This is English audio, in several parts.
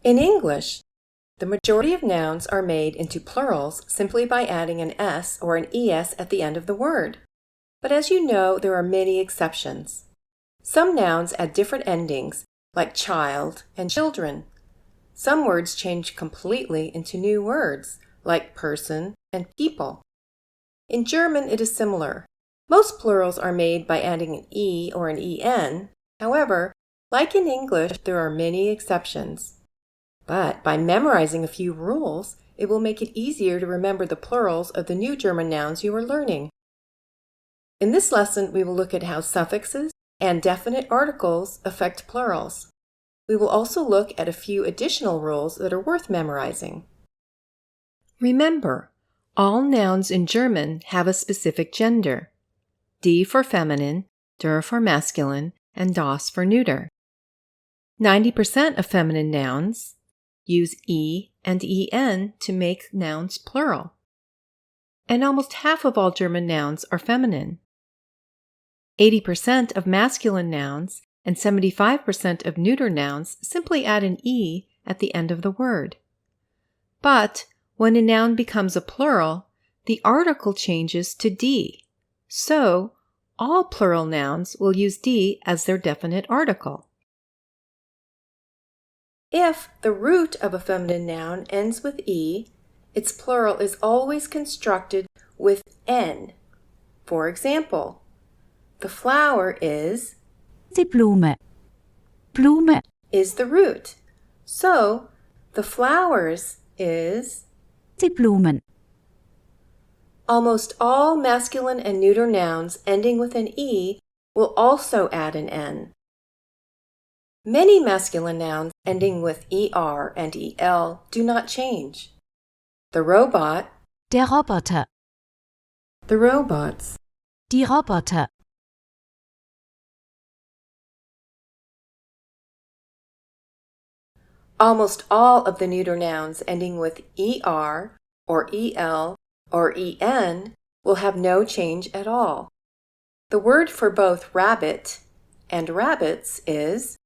In English, the majority of nouns are made into plurals simply by adding an s or an es at the end of the word. But as you know, there are many exceptions. Some nouns add different endings, like child and children. Some words change completely into new words, like person and people. In German, it is similar. Most plurals are made by adding an e or an en. However, like in English, there are many exceptions. But by memorizing a few rules, it will make it easier to remember the plurals of the new German nouns you are learning. In this lesson, we will look at how suffixes and definite articles affect plurals. We will also look at a few additional rules that are worth memorizing. Remember, all nouns in German have a specific gender. Die for feminine, der for masculine, and das for neuter. 90% of feminine nouns use e and en to make nouns plural. And almost half of all German nouns are feminine. 80% of masculine nouns and 75% of neuter nouns simply add an e at the end of the word. But when a noun becomes a plural, the article changes to die. So, all plural nouns will use die as their definite article. If the root of a feminine noun ends with e, its plural is always constructed with n. For example, the flower is Die Blume. Blume. is the root. So, the flowers is Die Blumen. Almost all masculine and neuter nouns ending with an e will also add an n. Many masculine nouns ending with er and el do not change. The robot, Der Roboter. the robots. Die Roboter. Almost all of the neuter nouns ending with er or el or en will have no change at all. The word for both rabbit and rabbits is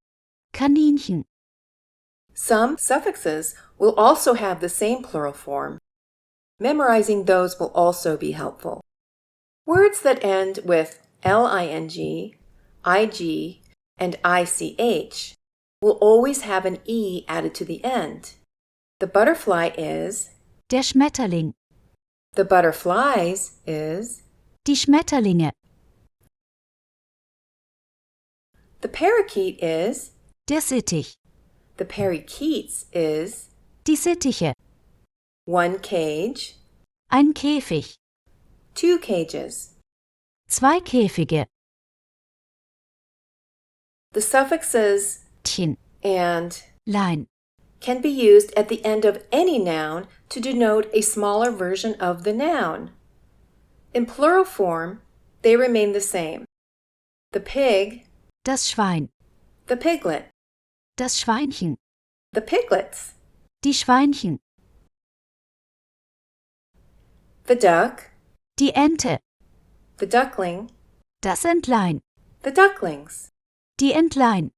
Kaninchen. Some suffixes will also have the same plural form. Memorizing those will also be helpful. Words that end with ling, ig, and ich will always have an e added to the end. The butterfly is, Der Schmetterling. the butterflies is, Die Schmetterlinge. the parakeet is, Der Sittich. the parakeets is, Die Sittiche. one cage, Ein Käfig. two cages. Zwei Käfige. The suffixes Tchen. and Lein. can be used at the end of any noun to denote a smaller version of the noun. In plural form, they remain the same. The pig, Das Schwein. the piglet, Das Schweinchen. the piglets, Die Schweinchen. the duck, Die Ente. the duckling, Das Entlein. the ducklings. Die Entlein.